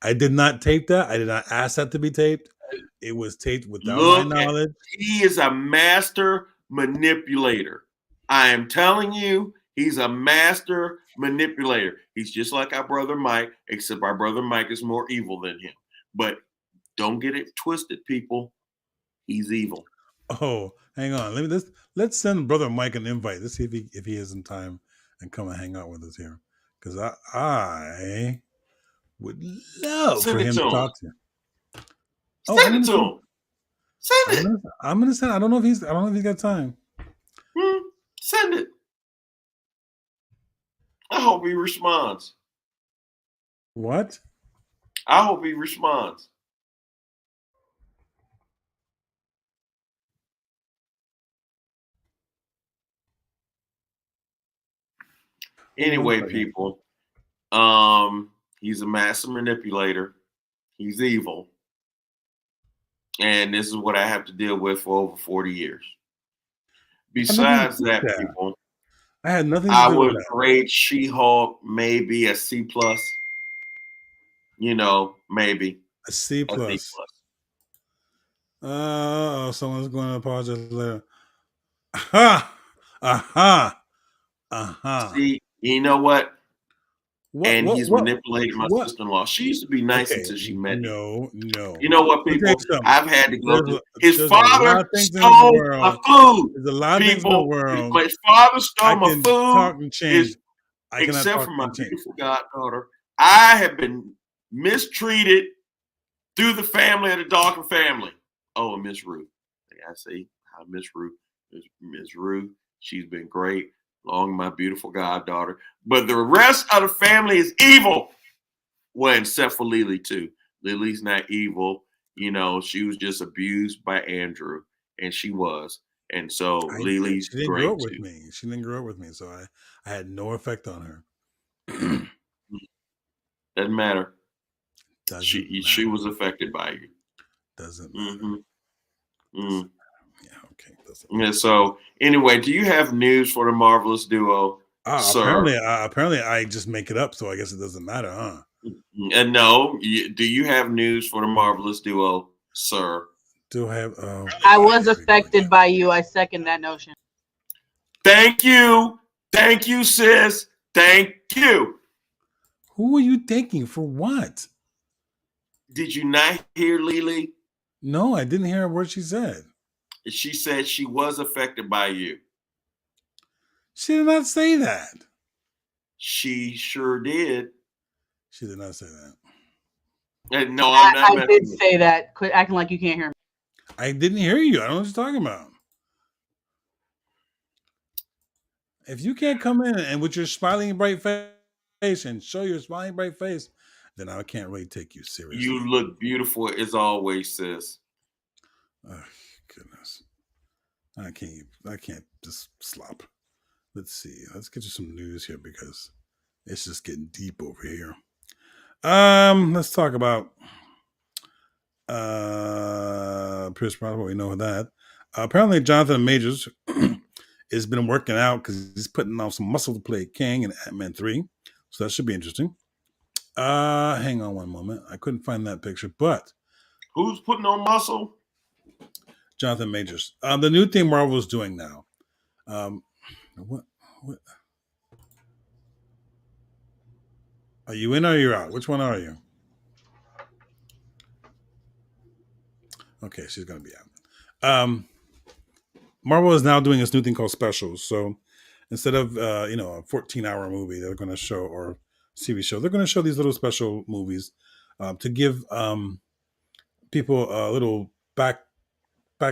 I did not tape that. I did not ask that to be taped. It was taped without my Look at. knowledge. He is a master manipulator. I am telling you, he's a master manipulator. He's just like our brother Mike, except our brother Mike is more evil than him. But don't get it twisted, people. He's evil. Oh, hang on. Let's send brother Mike an invite. Let's see if he has some time and come and hang out with us here. Because I would love for Send it him to to him. talk to you. Oh, Send it to him. Send it. I'm gonna send. I don't know if he's got time. Send it. I hope he responds. What? I hope he responds. Anyway, people, he's a master manipulator. He's evil. And this is what I have to deal with for over 40 years. Besides that, people, I had nothing to I do with would that. grade She-Hulk maybe a C plus. You know, maybe A C a C plus. plus. Oh, someone's going to apologize later. Aha! Aha! Aha! See, you know what? And he's What? manipulated my What? sister-in-law. She used to be nice Okay. until she met him. No. You know what, Let me tell you people? something. I've had to go through. His There's a lot father of things in the stole world. my food. There's a lot of things in the People, world. his father stole I my can food. talk and change. I cannot Except talk for my and change. beautiful goddaughter, I have been mistreated through the family of the Dawkins family. Oh, and Miss Ruth. I say hi, Miss Ruth. Miss Ruth, she's been great, along with my beautiful goddaughter. But the rest of the family is evil. Well, except for Lily, too. Lily's not evil. You know, she was just abused by Andrew, and she was. And so Lily's She didn't great, grow up with too. me. She didn't grow up with me, so I had no effect on her. Doesn't matter. Doesn't matter. She was affected by you. Doesn't matter. Mm-hmm. Yeah, okay. Doesn't matter. Yeah, so anyway, do you have news for the marvelous duo, sir? Apparently, I just make it up, so I guess it doesn't matter, huh? And no, do you have news for the marvelous duo, sir? Do I have? I was affected by you. I second that notion. Thank you, sis. Thank you. Who are you thanking for what? Did you not hear Lily? No, I didn't hear a word she said. She said she was affected by you. She did not say that. She sure did. She did not say that. And no, I'm not. I did say that. Quit acting like you can't hear me. I didn't hear you. I don't know what you're talking about. If you can't come in and with your smiling bright face and show your smiling bright face, then I can't really take you seriously. You look beautiful as always, sis. Oh, goodness. I can't just slop. Let's see. Let's get you some news here because it's just getting deep over here. Let's talk about Pierce Brosnan. We know that. Apparently, Jonathan Majors has been working out because he's putting on some muscle to play King in Ant-Man 3. So that should be interesting. Hang on one moment. I couldn't find that picture, but Who's putting on muscle? Jonathan Majors. The new thing Marvel is doing now. Um, what are you in or you're out? Which one are you? Okay, she's gonna be out. Marvel is now doing this new thing called specials. So instead of a 14-hour movie they're going to show or series show, they're going to show these little special movies to give people a little back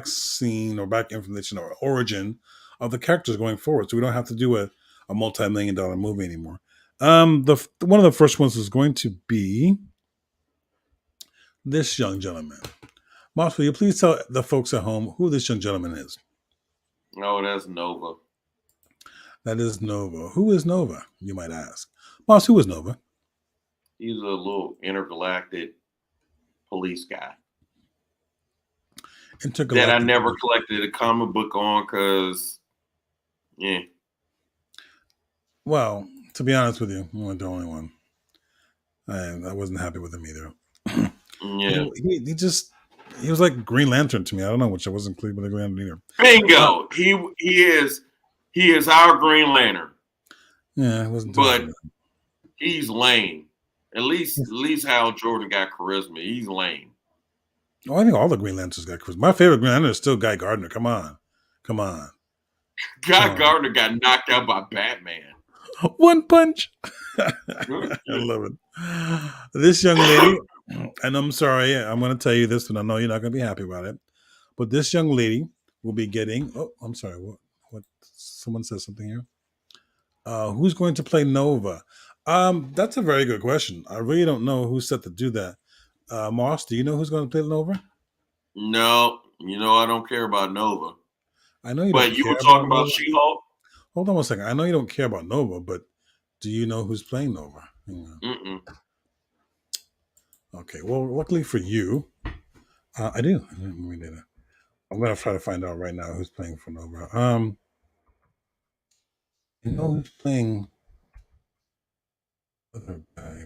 scene or back information or origin of the characters going forward. So we don't have to do a multi-million-dollar movie anymore. The one of the first ones is going to be this young gentleman. Moss, will you please tell the folks at home who this young gentleman is? Oh, that's Nova. That is Nova. Who is Nova, you might ask? Moss, who is Nova? He's a little intergalactic police guy that I Intergalactic. never collected a comic book on because, yeah. Well, to be honest with you, you weren't the only one. I wasn't happy with him either. Yeah. He was like Green Lantern to me. I don't know, which I wasn't clear with the Green Lantern either. Bingo. He is our Green Lantern, Yeah, I wasn't too happy but with him. he's lame. At least Hal Jordan got charisma. He's lame. Oh, I think all the Green Lanterns got charisma. My favorite Green Lantern is still Guy Gardner. Come on. Come on. Guy Gardner got knocked out by Batman. One punch. I love it. This young lady, and I'm sorry, I'm going to tell you this, and I know you're not going to be happy about it, but this young lady will be getting. Oh, I'm sorry. What? Someone said something here. Who's going to play Nova? That's a very good question. I really don't know who's set to do that. Moss, do you know who's going to play Nova? No, I don't care about Nova. I know you don't But you care were about talking about Nova. She-Hulk? Hold on one second. I know you don't care about Nova, but do you know who's playing Nova? Hang on. Mm-mm. Okay. Well, luckily for you, I do. I'm going to try to find out right now who's playing for Nova. You know who's playing other guy?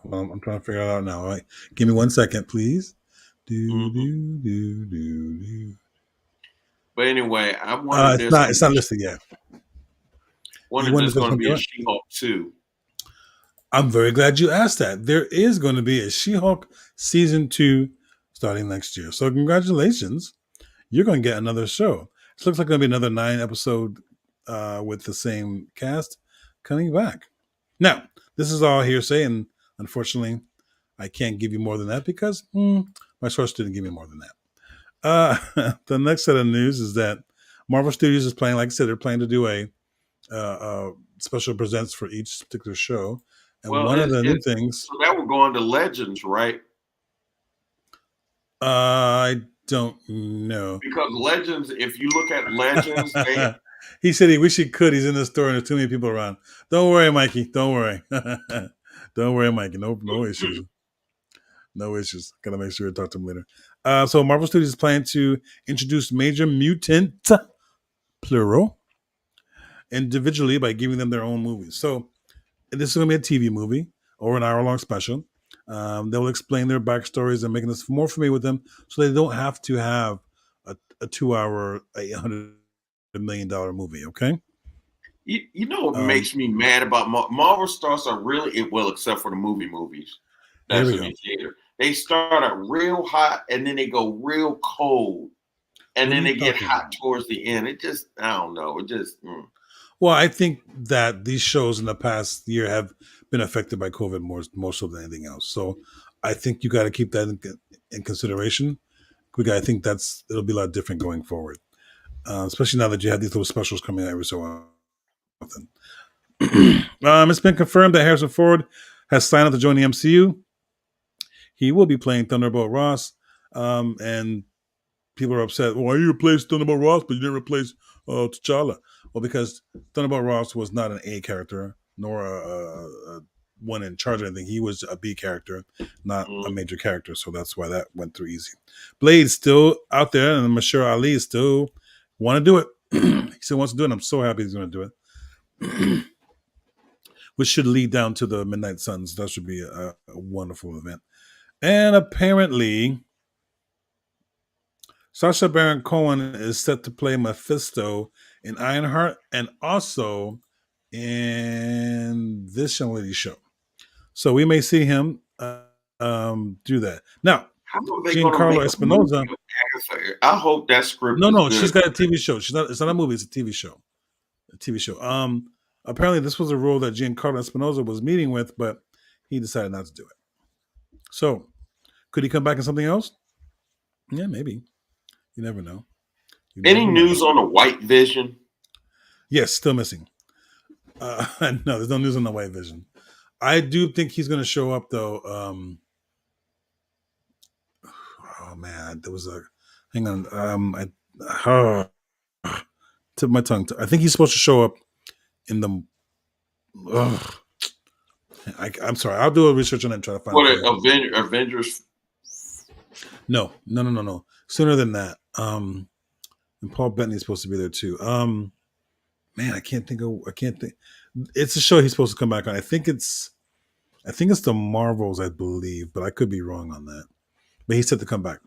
Hold on, I'm trying to figure it out now. All right, give me 1 second, please. Do Mm-hmm. do do do do. But anyway, I wonder if It's there's not. going It's to not be listed yet. wonder You if wonder there's if there's going to going to be be a what? She-Hulk too. I'm very glad you asked that. There is going to be a She-Hulk season 2 starting next year. So congratulations, you're going to get another show. It looks like going to be another 9 episode with the same cast coming back. Now, this is all hearsay, and unfortunately, I can't give you more than that because my source didn't give me more than that. The next set of news is that Marvel Studios is planning, like I said, they're planning to do a special presents for each particular show. And Well, one of the new it's things, so that will go into Legends, right? I don't know. Because Legends, if you look at Legends, He said he wish he could. He's in the store and there's too many people around. Don't worry, Mikey. Don't worry. Don't worry, Mikey. No issues. No issues. Gotta make sure to talk to him later. So Marvel Studios is planning to introduce major mutant, plural, individually by giving them their own movies. So this is going to be a TV movie or an hour-long special. They'll explain their backstories and making us more familiar with them, so they don't have to have a 2-hour, $800 million movie. Okay. you know what Um, makes me mad about Marvel starts are really well, except for the movies. here That's we in go. the theater. They start out real hot and then they go real cold. And What are then you they get talking about? hot towards the end. It just, I don't know. It just, Well, I think that these shows in the past year have been affected by COVID more so than anything else. So I think you got to keep that in consideration I think it'll be a lot different going forward, especially now that you have these little specials coming out every so often. It's been confirmed that Harrison Ford has signed up to join the MCU. He will be playing Thunderbolt Ross, and people are upset. Why you replaced Thunderbolt Ross, but you didn't replace T'Challa? Well, because Thunderbolt Ross was not an A character, nor a one in charge of anything. He was a B character, not a major character. So that's why that went through easy. Blade's still out there, and Mashur Ali is still want to do it. He still wants to do it. I'm so happy he's going to do it. Which should lead down to the Midnight Suns. That should be a wonderful event. And apparently, Sacha Baron Cohen is set to play Mephisto in Ironheart and also in this young lady's show. So we may see him do that. Now, How are they going to Giancarlo make Espinosa. I hope that script. No, is good. she's got a TV show. It's not a movie. It's a TV show. A TV show. Apparently, this was a role that Giancarlo Espinosa was meeting with, but he decided not to do it. So, could he come back in something else? Yeah, maybe. You never know. Any news on the White Vision? Yes, still missing. No, there's no news on the White Vision. I do think he's going to show up, though. Oh man, there was a. Hang on. Tip my tongue. I think he's supposed to show up in the. I'm sorry. I'll do a research on it and try to find. What Avengers? No. Sooner than that. And Paul Bettany's supposed to be there too. Man, I can't think. It's a show he's supposed to come back on. I think it's the Marvels, I believe, but I could be wrong on that. But he's set to come back.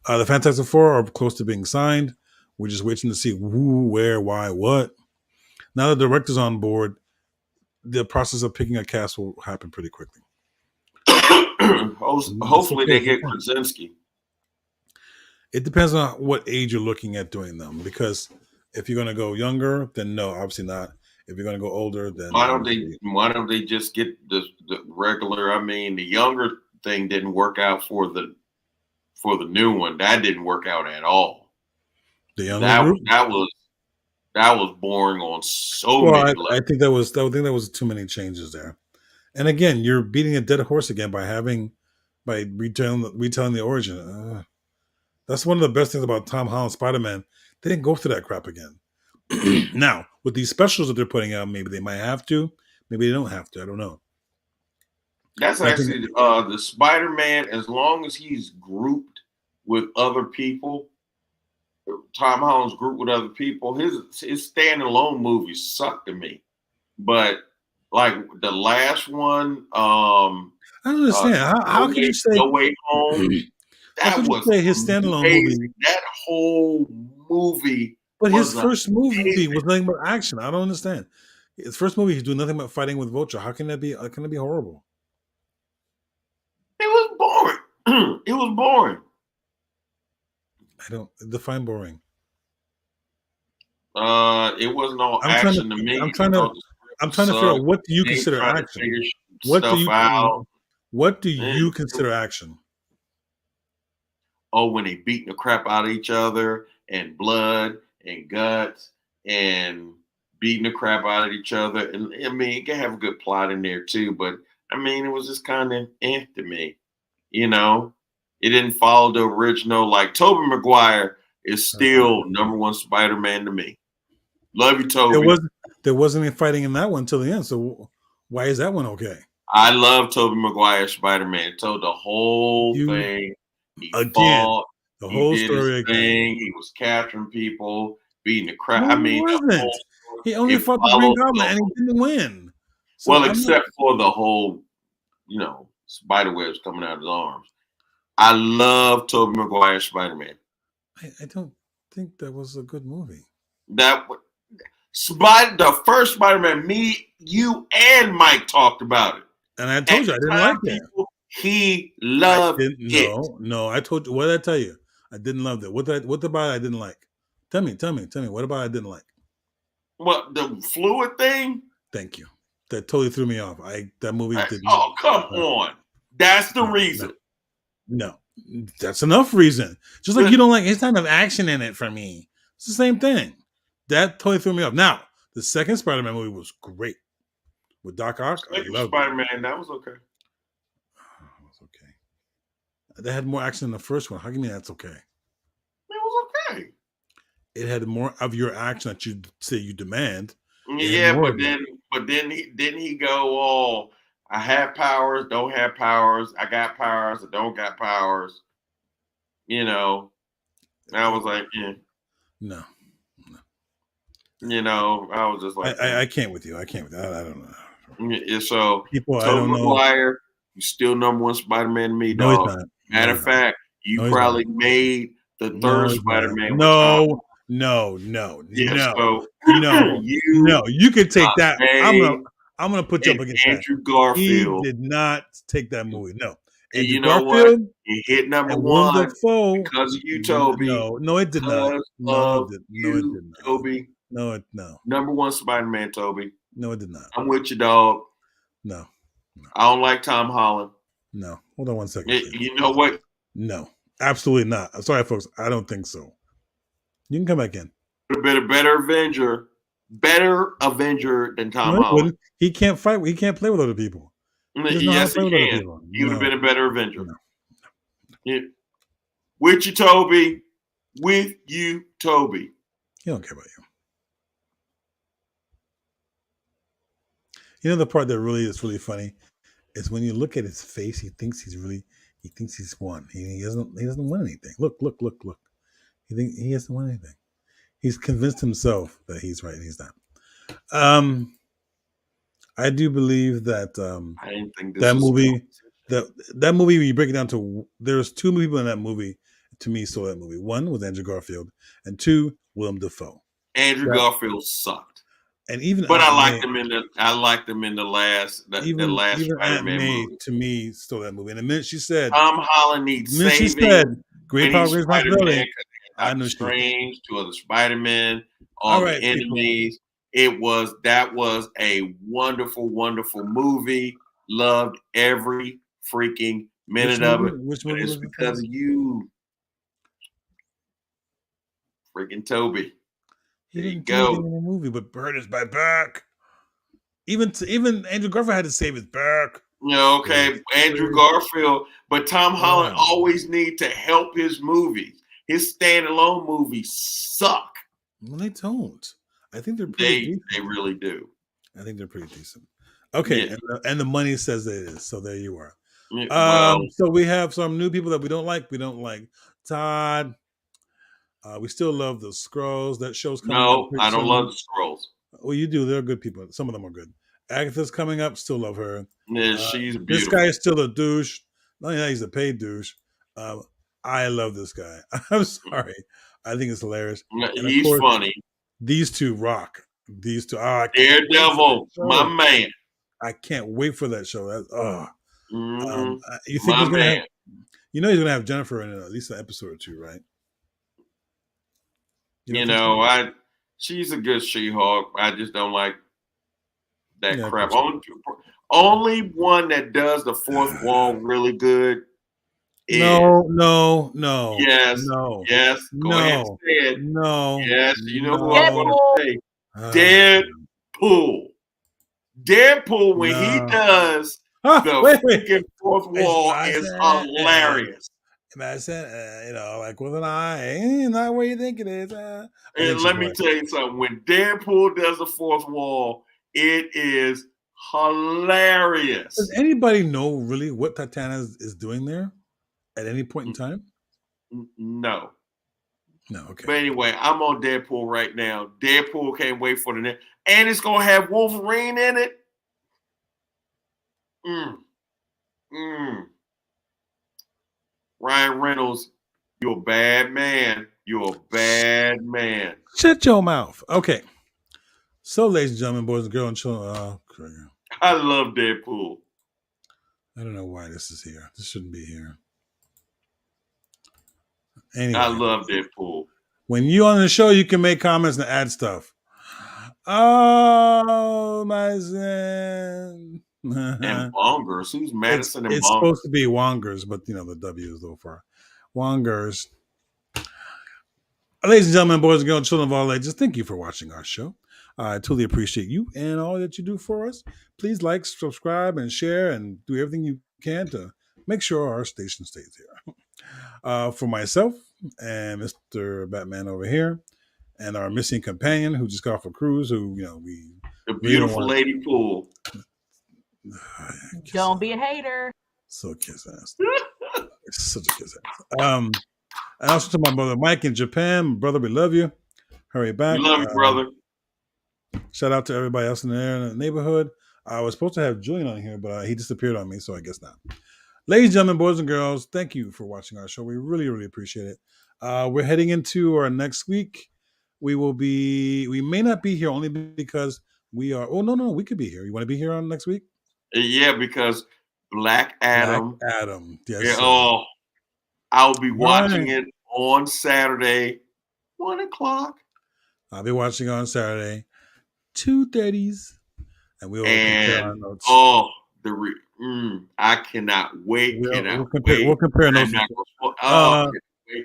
The Fantastic Four are close to being signed. We're just waiting to see who, where, why, what. Now the director's on board, the process of picking a cast will happen pretty quickly. Hopefully they get Krasinski. It depends on what age you're looking at doing them. Because if you're going to go younger, then no, obviously not. If you're going to go older, then why don't they just get the regular? I mean, the younger thing didn't work out for the new one. That didn't work out at all. The younger group? That was boring on so many levels. I think that was too many changes there. And again, you're beating a dead horse again by retelling the origin. That's one of the best things about Tom Holland's Spider-Man. They didn't go through that crap again. Now, with these specials that they're putting out, maybe they might have to. Maybe they don't have to. I don't know. That's actually the Spider-Man, as long as he's grouped with other people, Tom Holland's grouped with other people, his standalone movies suck to me. But like the last one, I don't understand. How can you say No Way Home? How could you say his standalone movie? That whole movie. But his first movie was nothing but action. I don't understand. His first movie, he's doing nothing but fighting with Vulture. How can that be? How can it be horrible? It was boring. It was boring. I don't define boring. It wasn't all action to me. I'm trying to figure out, what do you consider action? What do you consider action? Oh, when they beating the crap out of each other and blood and guts and beating the crap out of each other. And I mean, you can have a good plot in there too, but I mean, it was just kind of to me, you know. It didn't follow the original. Like Tobey Maguire is still number one Spider-Man to me. Love you, Tobey. There wasn't any fighting in that one until the end. So why is that one okay? I love Tobey Maguire Spider-Man. Told the whole thing. He fought. The whole story again. He was capturing people, beating the crap. No, I mean, he only fought the Green Goblin and he didn't win. So well, except for the whole, spider webs coming out of his arms. I love Tobey Maguire Spider-Man. I don't think that was a good movie. The first Spider-Man, me, you, and Mike talked about it. And I told you I didn't like that. He loved it. No, I told you. What did I tell you? I didn't love that. What about it I didn't like? Tell me. What about it I didn't like? What, the fluid thing? Thank you. That totally threw me off. That movie didn't. Oh, come on. That's the reason. No. That's enough reason. Just like you don't like, it's not enough action in it for me. It's the same thing. That totally threw me off. Now, the second Spider-Man movie was great with Doc Ock. I Second loved it. Spider-Man, that was okay. It was okay. They had more action than the first one. How do you mean that's okay? It was okay. It had more of your action that you say you demand. Yeah, but then he didn't he go all I have powers, don't have powers, I got powers, I don't got powers. You know, and I was like, No. you know, I was just like, I can't with you. I can't with you. I don't know. Yeah, so People, I Tobey don't know. Maguire, you still number one Spider-Man to me, No, he's dog. not. Matter No, of fact, you no, probably made the no, third he's not. Spider-Man with Tom. No, no, no, Yeah, no, so no, no. you You can take that. made I'm gonna put you an up against that. Andrew He Garfield. did not take that movie. No, And Andrew you know what? Garfield He hit number and Willem one Dafoe. because of you, Toby. No, it did not. Because No, of it did. No, it you, did not. Toby. No. Number one Spider-Man, Toby. No, it did not. I'm with you, dog. No. I don't like Tom Holland. No. Hold on one second. You know what? No, absolutely not. I'm sorry, folks. I don't think so. You can come back in. Been a better Avenger than Tom Holland. He can't fight. He can't play with other people. Yes, he can. He would have been a better Avenger. No. Yeah. With you, Toby. With you, Toby. He don't care about you. You know the part that really is really funny is when you look at his face. He thinks he's won. He doesn't win anything. Look. He hasn't won anything. He's convinced himself that he's right and he's not. I do believe that I didn't think that movie that movie when you break it down to there's two people in that movie to me saw that movie. One was Andrew Garfield and two Willem Dafoe. Andrew Garfield sucked. And even but I liked him in the last Spider-Man movie. To me stole that movie. And the minute she said Tom Holland needs saving. She said great power, great responsibility. I know Strange, two other Spider-Men, all the enemies. That was a wonderful, wonderful movie. Loved every freaking minute of it. Which movie was because of you, freaking Toby. He didn't do anything in the movie, but Bird is my back. Even Andrew Garfield had to save his back. Yeah, okay, Andrew Garfield, but Tom Holland always need to help his movies. His standalone movies suck. Well, they don't. I think they're pretty decent. They really do. I think they're pretty decent. Okay, yeah. and the money says it is. So there you are. So we have some new people that we don't like. We don't like Todd. We still love the Skrulls. That show's coming up. No, I don't love the Skrulls. Well, you do. They're good people. Some of them are good. Agatha's coming up. Still love her. Yeah, she's beautiful. This guy is still a douche. Not only that, he's a paid douche. I love this guy. I'm sorry. I think it's hilarious. He's funny. These two rock. These two. Daredevil, my man. I can't wait for that show. You think he's gonna have, he's gonna have Jennifer in at least an episode or two, right? She's a good She-Hulk. I just don't like that crap. Only one that does the fourth wall really good. No. Yes. No. Yes. Go ahead and say it. No. Yes. You know who I'm going to say? Deadpool. Deadpool, when he does the freaking fourth wall is hilarious. Imagine, like with an eye, not where you think it is. And let me tell you something. When Deadpool does the fourth wall, it is hilarious. Does anybody know really what Titana is doing there at any point in time? No. Okay. But anyway, I'm on Deadpool right now. Deadpool can't wait for the next. And it's going to have Wolverine in it. Ryan Reynolds, you're a bad man. You're a bad man. Shut your mouth. Okay. So, ladies and gentlemen, boys and girls, and children. I love Deadpool. I don't know why this is here. This shouldn't be here. Anyway, I love Deadpool. When you on the show, you can make comments and add stuff. Oh, my son. And Bongers. Who's Madison and It's Bongers? supposed to be Wongers, but the W is a little far. Wongers. Ladies and gentlemen, boys and girls, children of all ages, thank you for watching our show. I truly appreciate you and all that you do for us. Please like, subscribe, and share, and do everything you can to make sure our station stays here. For myself and Mr. Batman over here, and our missing companion who just got off a cruise, who we The really don't beautiful want. Lady Pool. Don't be a hater. So kiss ass. Such a kiss ass. And also to my brother Mike in Japan, brother, we love you. Hurry back. We love you, brother. Shout out to everybody else in the neighborhood. I was supposed to have Julian on here, but he disappeared on me, so I guess not. Ladies and gentlemen, boys and girls, thank you for watching our show. We really, really appreciate it. We're heading into our next week. We may not be here only because we are. Oh no, we could be here. You want to be here on next week? Yeah, because Black Adam. Black Adam. Yes. Yeah, oh, I'll be watching it on Saturday, 1:00. I'll be watching on Saturday, 2:30s, and we will compare our notes. Oh, I cannot wait. We'll compare notes.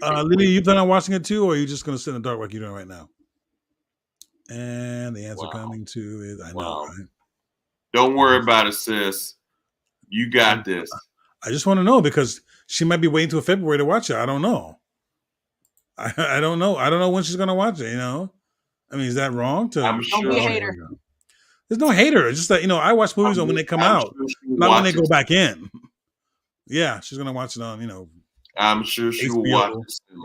Lily, you plan on watching it too, or are you just going to sit in the dark like you're doing right now? And the answer coming to is I know. Right? Don't worry about it, sis. You got this. I just want to know because she might be waiting till February to watch it. I don't know. I don't know. I don't know when she's going to watch it. I mean, is that wrong? I'm sure. Don't be a hater. There's no hater. It's just that I watch movies when they come out, not when they go back in. Yeah, she's going to watch it on I'm sure she will watch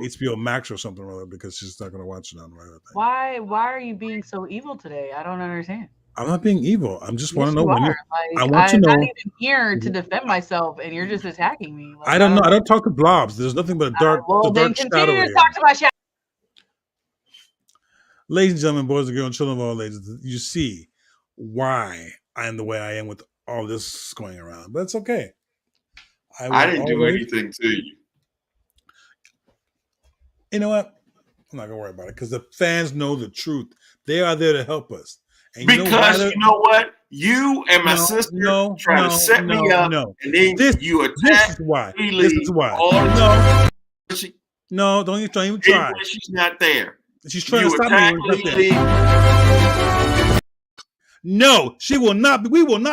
it HBO Max or something or other because she's not going to watch it on the regular thing. Why are you being so evil today? I don't understand. I'm not being evil. I'm just want to know when I want to know. I'm not even here to defend myself, and you're just attacking me. I don't know. I don't talk to blobs. There's nothing but a dark. Then continue to talk to my shadow. Ladies and gentlemen, boys and girls, children of all ages, you see why I am the way I am with all this going around. But it's okay. I didn't do anything to you. You know what? I'm not going to worry about it because the fans know the truth. They are there to help us. And because you know what? You and my sister try to set me up, and then you attack. This is why. This is why. No, don't even try. She's not there. She's trying to stop me. No, she will not be. We will not.